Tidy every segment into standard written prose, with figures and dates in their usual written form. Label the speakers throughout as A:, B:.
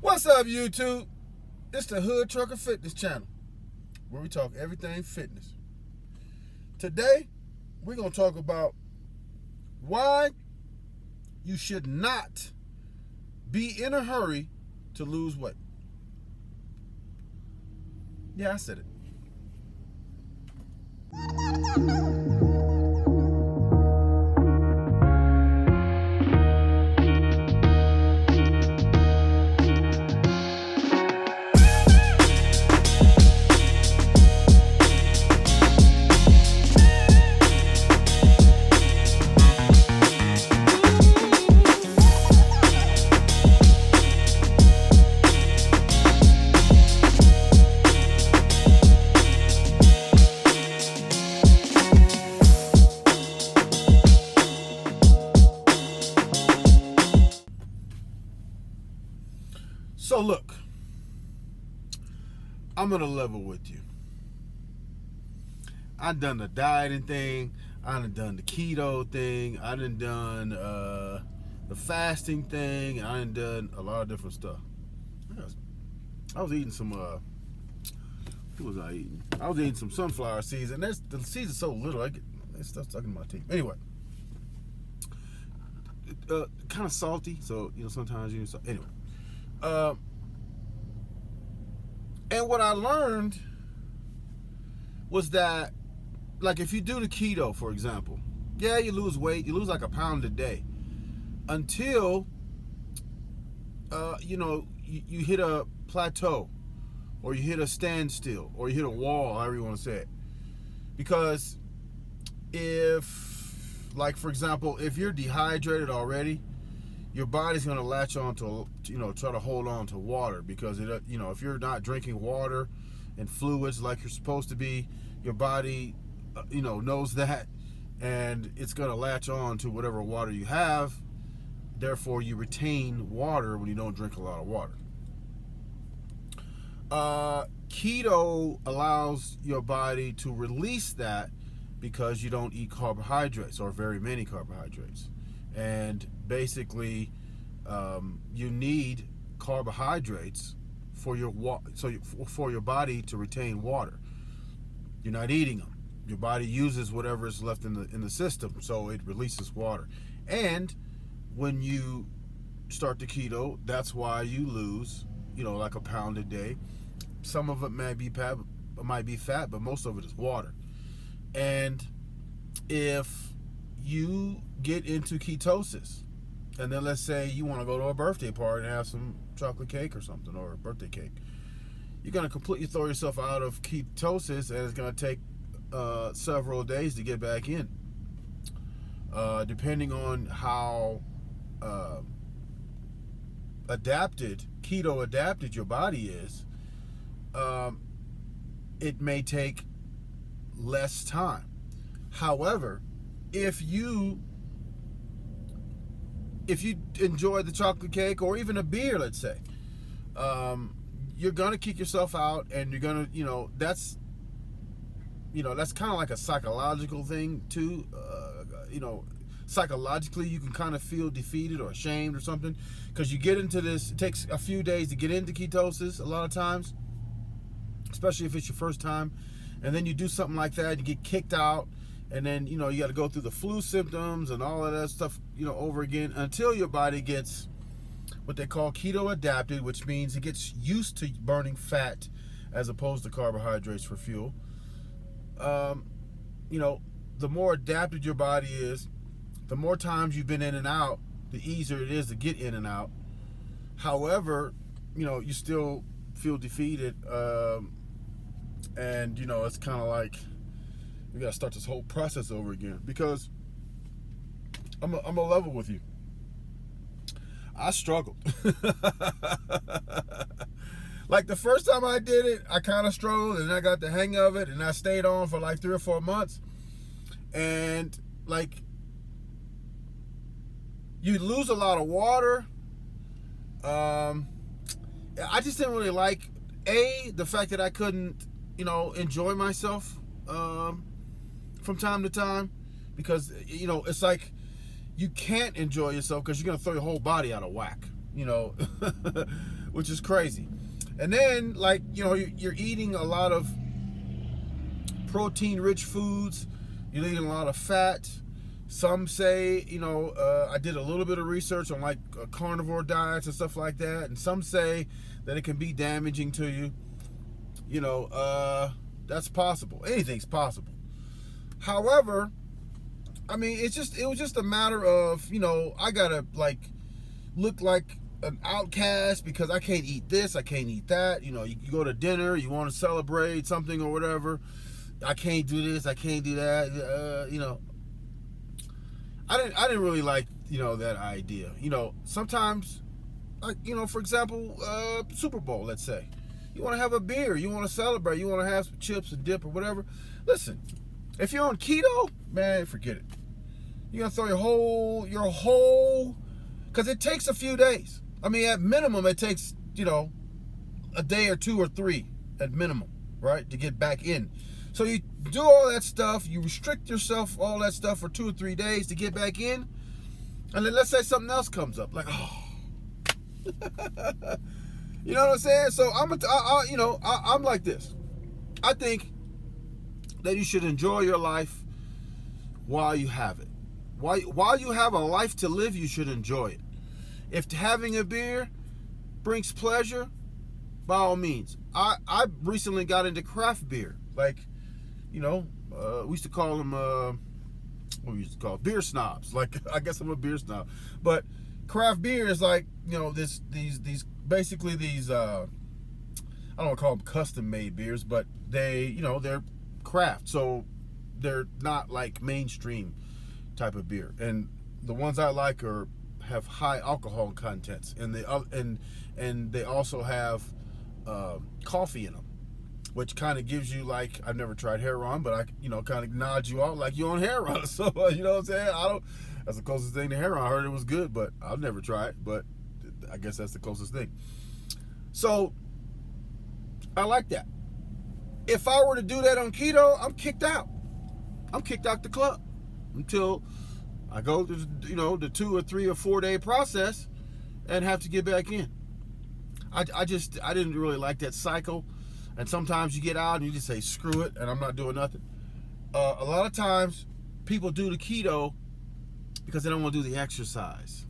A: What's up, YouTube? It's the Hood Trucker Fitness channel, where we talk everything fitness. Today, we're going to talk about why you should not be in a hurry to lose weight. Yeah, I said it. So look, I'm gonna level with you. I done the dieting thing. I done the keto thing. I done the fasting thing. I done a lot of different stuff. I was eating some. What was I eating? I was eating some sunflower seeds, and the seeds are so little. I get stuff stuck in my teeth. Anyway, kind of salty. So sometimes anyway. And what I learned was that, like, if you do the keto, for example, yeah, you lose weight, you lose like a pound a day until, you hit a plateau, or you hit a standstill, or you hit a wall, however you want to say it. Because if, like, for example, if you're dehydrated already, your body's going to latch on to, try to hold on to water, because if you're not drinking water and fluids like you're supposed to be, your body, knows that, and it's going to latch on to whatever water you have. Therefore, you retain water when you don't drink a lot of water. Keto allows your body to release that because you don't eat carbohydrates, or very many carbohydrates. And basically, you need carbohydrates for your for your body to retain water. You're not eating them. Your body uses whatever is left in the system, so it releases water. And when you start the keto, that's why you lose, like a pound a day. Some of it might be fat, but most of it is water. And if you get into ketosis, and then let's say you want to go to a birthday party and have some chocolate cake or something, or a birthday cake, you're going to completely throw yourself out of ketosis, and it's going to take several days to get back in, depending on how keto adapted your body is. It may take less time. However, if you enjoy the chocolate cake, or even a beer, let's say, you're gonna kick yourself out, and you're gonna, that's kind of like a psychological thing too. Psychologically, you can kind of feel defeated or ashamed or something, because you get into this. It takes a few days to get into ketosis a lot of times, especially if it's your first time, and then you do something like that, you get kicked out. And then, you got to go through the flu symptoms and all of that stuff, over again, until your body gets what they call keto adapted, which means it gets used to burning fat as opposed to carbohydrates for fuel. The more adapted your body is, the more times you've been in and out, the easier it is to get in and out. However, you still feel defeated. And, it's kind of like, we got to start this whole process over again, because I'm a level with you. I struggled. Like, the first time I did it, I kind of struggled, and I got the hang of it, and I stayed on for like 3 or 4 months. And, like, you lose a lot of water. I just didn't really like, the fact that I couldn't, enjoy myself from time to time, because it's like you can't enjoy yourself because you're gonna throw your whole body out of whack. which is crazy. And then, like, you know, you're eating a lot of protein-rich foods. You're eating a lot of fat. Some say, you know, I did a little bit of research on like carnivore diets and stuff like that, and some say that it can be damaging to you. You know, that's possible. Anything's possible. However, I mean, it was just a matter of, you know, I gotta like look like an outcast because I can't eat this, I can't eat that. You know, you go to dinner, you want to celebrate something or whatever. I can't do this, I can't do that. You know, I didn't really like, you know, that idea. You know, sometimes, like, you know, for example, Super Bowl, let's say. You want to have a beer, you want to celebrate, you want to have some chips and dip or whatever. Listen, if you're on keto, man, forget it. You're going to throw your whole, because it takes a few days. I mean, at minimum, it takes, you know, a day or 2 or 3 at minimum, right, to get back in. So you do all that stuff, you restrict yourself, all that stuff for 2 or 3 days to get back in, and then let's say something else comes up, like, oh. You know what I'm saying? So I'm like this. I think that you should enjoy your life while you have it. While you have a life to live, you should enjoy it. If having a beer brings pleasure, by all means. I recently got into craft beer. Like, you know, we used to call them, what we used to call beer snobs. Like, I guess I'm a beer snob. But craft beer is like, you know, these basically these, I don't want to call them custom made beers, but they, you know, they're craft. So they're not like mainstream type of beer. And the ones I like have high alcohol contents, and they also have coffee in them, which kind of gives you, like, I've never tried Heron, but I, you know, kind of nods you out like you're on Heron. So, you know what I'm saying? That's the closest thing to Heron. I heard it was good, but I've never tried it, but I guess that's the closest thing. So, I like that. If I were to do that on keto, I'm kicked out. I'm kicked out the club until I go to, you know, the 2 or 3 or 4 day process and have to get back in. I didn't really like that cycle. And sometimes you get out and you just say, screw it, and I'm not doing nothing. A lot of times people do the keto because they don't want to do the exercise.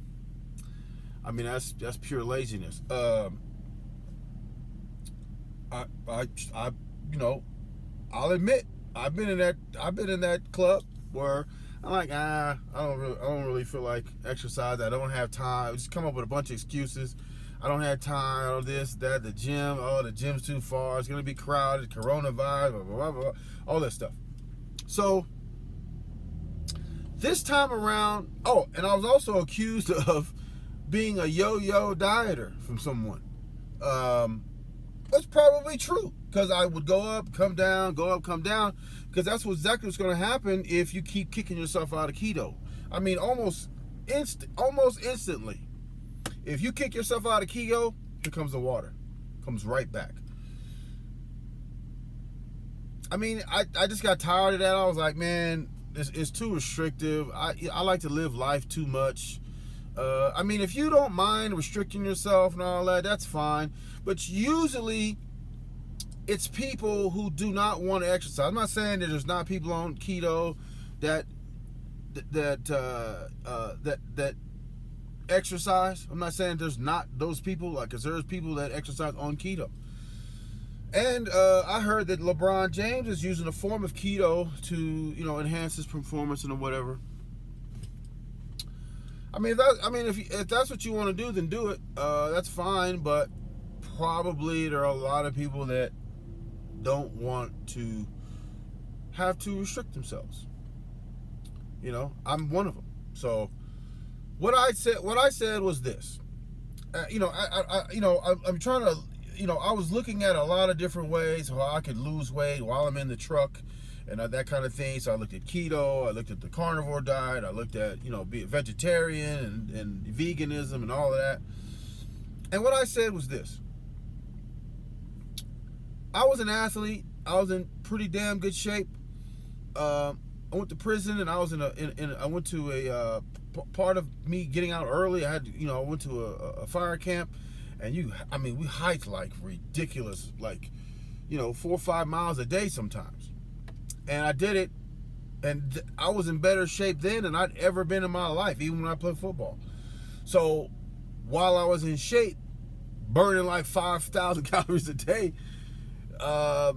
A: I mean, that's pure laziness. You know, I'll admit I've been in that club where I'm like, I don't really feel like exercise. I don't have time. I just come up with a bunch of excuses. I don't have time. All this, that, the gym. Oh, the gym's too far. It's gonna be crowded. Coronavirus. Blah, blah, blah, blah, all that stuff. So this time around, oh, and I was also accused of being a yo-yo dieter from someone. That's probably true, because I would go up, come down, go up, come down, because that's exactly what's going to happen if you keep kicking yourself out of keto. I mean, almost instantly. If you kick yourself out of keto, here comes the water. Comes right back. I mean, I just got tired of that. I was like, man, it's too restrictive. I like to live life too much. I mean, if you don't mind restricting yourself and all that, that's fine. But usually, it's people who do not want to exercise. I'm not saying that there's not people on keto that exercise. I'm not saying there's not those people, like, because there's people that exercise on keto. And I heard that LeBron James is using a form of keto to, you know, enhance his performance and whatever. I mean, if that's what you want to do, then do it. That's fine, but probably there are a lot of people that don't want to have to restrict themselves. You know, I'm one of them. So what I said was this. I'm trying to, you know, I was looking at a lot of different ways how I could lose weight while I'm in the truck and that kind of thing. So I looked at keto, I looked at the carnivore diet, I looked at, you know, being vegetarian and veganism and all of that. And what I said was this. I was an athlete. I was in pretty damn good shape. I went to prison, and I was I went to a part of me getting out early. I went to a fire camp, and we hiked like ridiculous, like 4 or 5 miles a day sometimes. And I did it, and I was in better shape then than I'd ever been in my life, even when I played football. So while I was in shape, burning like 5,000 calories a day, I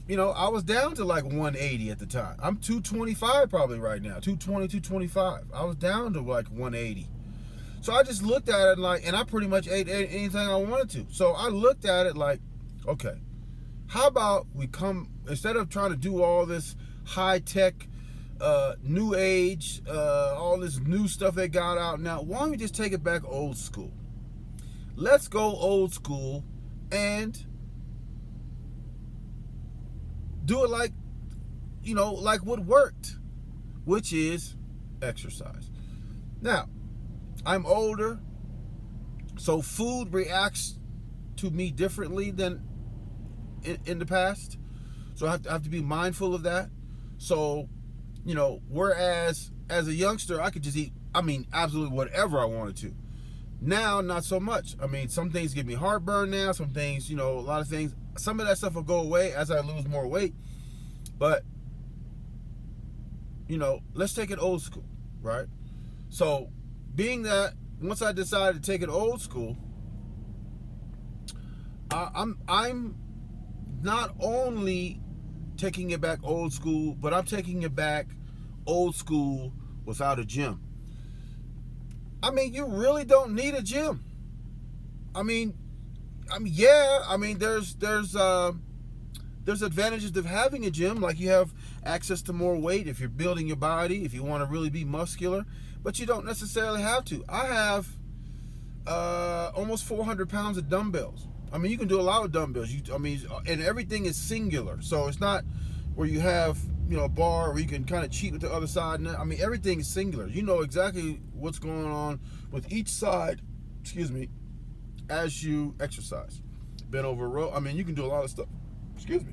A: was down to like 180 at the time. I'm 225 probably right now, 220, 225. I was down to like 180. So I just looked at it and I pretty much ate anything I wanted to. So I looked at it like, okay, how about instead of trying to do all this high tech, new age, all this new stuff they got out now, why don't we just take it back old school? Let's go old school and do it like what worked, which is exercise. Now, I'm older, so food reacts to me differently than in the past. So I have to be mindful of that. So, whereas as a youngster, I could just eat, absolutely whatever I wanted to. Now, not so much. Some things give me heartburn now. Some things, a lot of things. Some of that stuff will go away as I lose more weight. But, let's take it old school, right? So, being that once I decided to take it old school, I'm not only taking it back old school, but I'm taking it back old school without a gym. You really don't need a gym. There's advantages of having a gym, like you have access to more weight if you're building your body, if you want to really be muscular, but you don't necessarily have to. I have almost 400 pounds of dumbbells. You can do a lot with dumbbells. And everything is singular, so it's not where you have a bar where you can kind of cheat with the other side. Everything is singular. You know exactly what's going on with each side. Excuse me. As you exercise, bent over row. You can do a lot of stuff. Excuse me.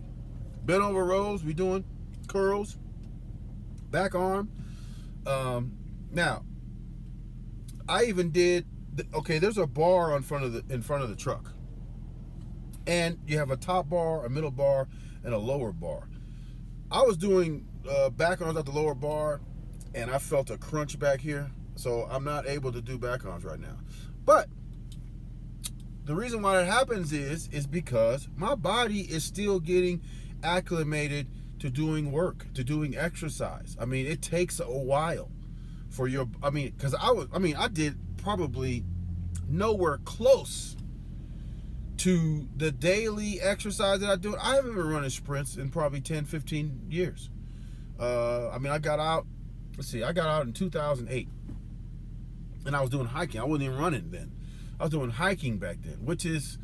A: Bent over rows. We doing curls, back arm. Now, I even did. There's a bar in front of the truck, and you have a top bar, a middle bar, and a lower bar. I was doing back arms at the lower bar, and I felt a crunch back here, so I'm not able to do back arms right now. But the reason why that happens is because my body is still getting acclimated to doing work, to doing exercise. It takes a while for your, because I did probably nowhere close to the daily exercise that I do. I haven't been running sprints in probably 10, 15 years. I got out in 2008, and I was doing hiking. I wasn't even running then. I was doing hiking back then, which is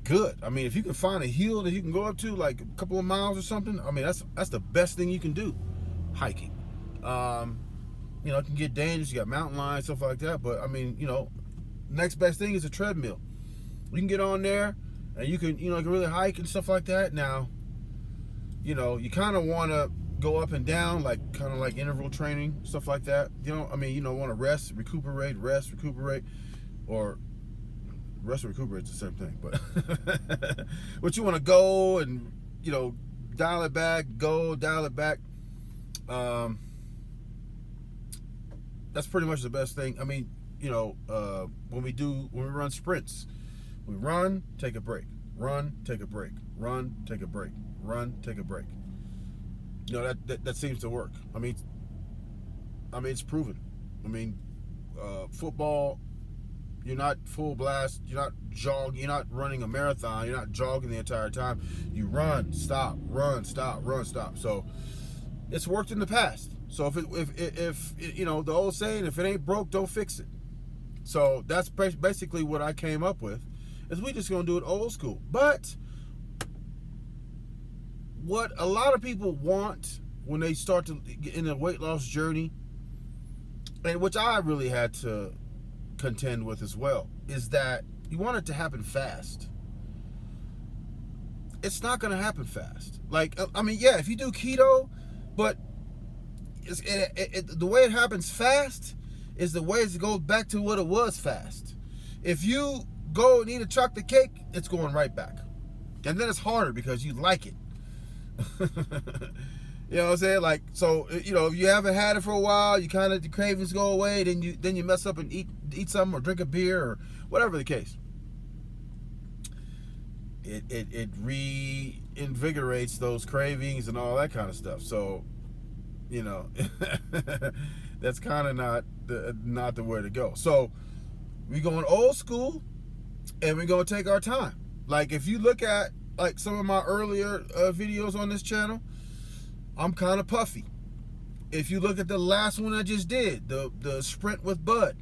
A: good. If you can find a hill that you can go up to, like a couple of miles or something, that's the best thing you can do, hiking. It can get dangerous. You got mountain lions, stuff like that. But next best thing is a treadmill. You can get on there, and you can really hike and stuff like that. Now, you kind of want to go up and down, like kind of like interval training, stuff like that. Want to rest, recuperate, or rest and recuperate is the same thing. But you want to go and dial it back, dial it back. That's pretty much the best thing. When we run sprints, we run, take a break, run, take a break, run, take a break, run, take a break. That seems to work. It's proven. Football, you're not full blast, you're not jogging, you're not running a marathon, you're not jogging the entire time. You run, stop, run, stop, run, stop. So it's worked in the past. So if the old saying, if it ain't broke, don't fix it. So that's basically what I came up with, is we just gonna do it old school. But what a lot of people want when they start to get in a weight loss journey, and which I really had to contend with as well, is that you want it to happen fast. It's not gonna happen fast. If you do keto, but the way it happens fast is the way it goes back to what it was fast. If you go and eat a chocolate cake, it's going right back. And then it's harder because you like it. You know what I'm saying? Like, so, you know, if you haven't had it for a while, you kind of, the cravings go away, then you mess up and eat something or drink a beer or whatever the case. It reinvigorates those cravings and all that kind of stuff. So, you know, that's kind of not the way to go. So we're going old school, and we're going to take our time. Like, if you look at like some of my earlier videos on this channel, I'm kind of puffy. If you look at the last one I just did, the sprint with Bud,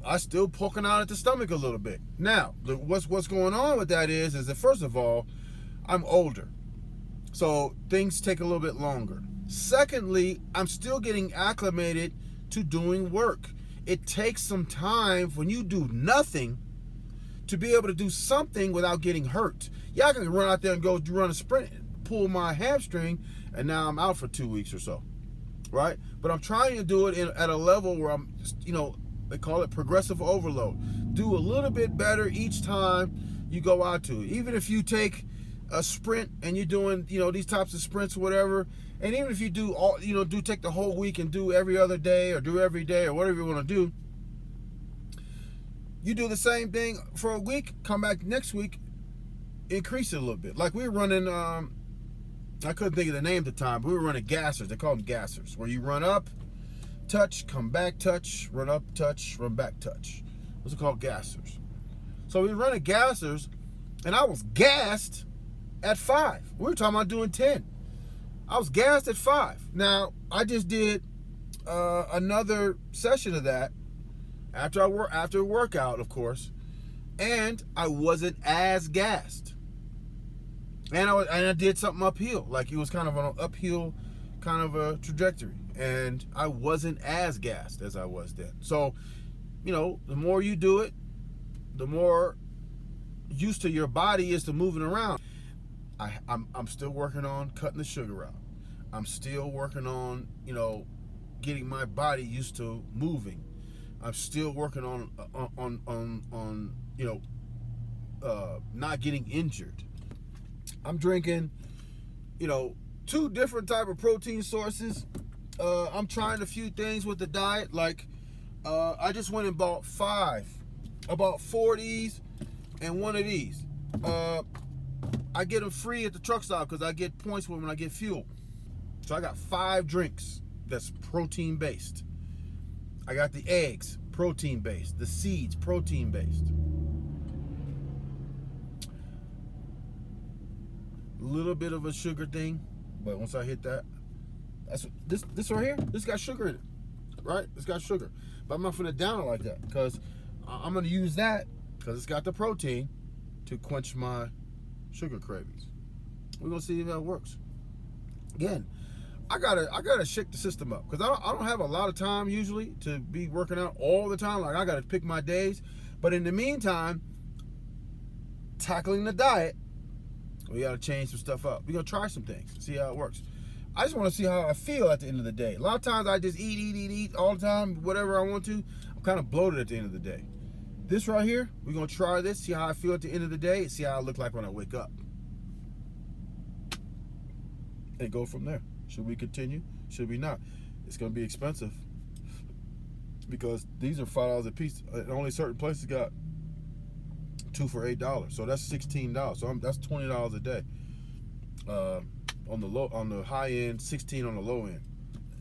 A: I still poking out at the stomach a little bit. Now, what's going on with that is that first of all, I'm older, so things take a little bit longer. Secondly, I'm still getting acclimated to doing work. It takes some time when you do nothing to be able to do something without getting hurt. Yeah, I can run out there and go run a sprint, pull my hamstring, and now I'm out for 2 weeks or so, right? But I'm trying to do it at a level where I'm, you know, they call it progressive overload. Do a little bit better each time you go out to it. Even if you take a sprint and you're doing, you know, these types of sprints or whatever, and even if you do all, you know, take the whole week and do every other day or do every day or whatever you want to do, you do the same thing for a week, come back next week, increase it a little bit. Like we were running, I couldn't think of the name at the time, but we were running gassers. They call them gassers, where you run up, touch, come back, touch, run up, touch, run back, touch. Those are called gassers. So we were running gassers, and I was gassed at 5. We were talking about doing 10. I was gassed at 5. Now, I just did another session of that after a workout, of course, and I wasn't as gassed. And I did something uphill, like it was kind of an uphill kind of a trajectory, and I wasn't as gassed as I was then. So, you know, the more you do it, the more used to your body is to moving around. I'm still working on cutting the sugar out. I'm still working on, you know, getting my body used to moving. I'm still working on you know, not getting injured. I'm drinking, you know, 2 different type of protein sources. I'm trying a few things with the diet. Like, I just went and bought 5, about 4 of these and 1 of these. I get them free at the truck stop because I get points when I get fuel. So I got 5 drinks that's protein based. I got the eggs, protein based. The seeds, protein based. A little bit of a sugar thing, but once I hit that, that's this right here. This got sugar in it, right? It's got sugar, but I'm not gonna down it like that because I'm gonna use that because it's got the protein to quench my sugar cravings. We're gonna see if that works. Again, I gotta shake the system up because I don't have a lot of time usually to be working out all the time. Like, I gotta pick my days, but in the meantime, tackling the diet, we gotta change some stuff up. We're gonna try some things, see how it works. I just want to see how I feel at the end of the day. A lot of times I just eat all the time, whatever I want to. I'm kind of bloated at the end of the day. This right here, we're gonna try this, see how I feel at the end of the day, and see how I look like when I wake up, and go from there. Should we continue? Should we not? It's gonna be expensive because these are $5 a piece, and only certain places got 2 for $8. So that's $16. So that's $20 a day. On the high end, 16 on the low end,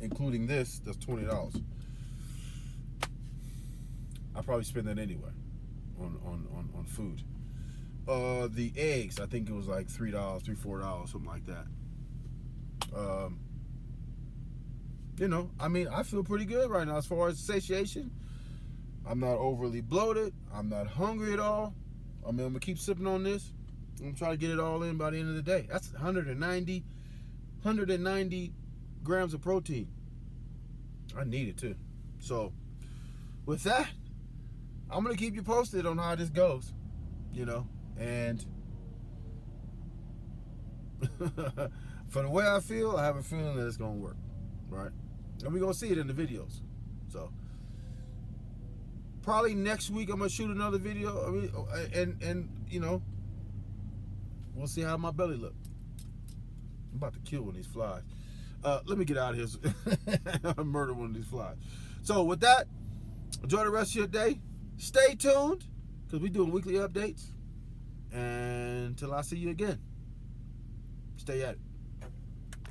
A: including this. That's $20. I probably spend that anyway on food. The eggs, I think it was like $3, $4, something like that. You know, I mean, I feel pretty good right now as far as satiation. I'm not overly bloated. I'm not hungry at all. I mean, I'm gonna keep sipping on this. I'm gonna try to get it all in by the end of the day. That's 190 grams of protein. I need it too. So with that, I'm gonna keep you posted on how this goes, you know, and for the way I feel, I have a feeling that it's gonna work, right? And we're gonna see it in the videos. So Probably next week I'm gonna shoot another video. I mean, and you know, we'll see how my belly look. I'm about to kill one of these flies. Let me get out of here. So murder one of these flies. So with that, enjoy the rest of your day. Stay tuned, because we're doing weekly updates. And until I see you again, stay at it.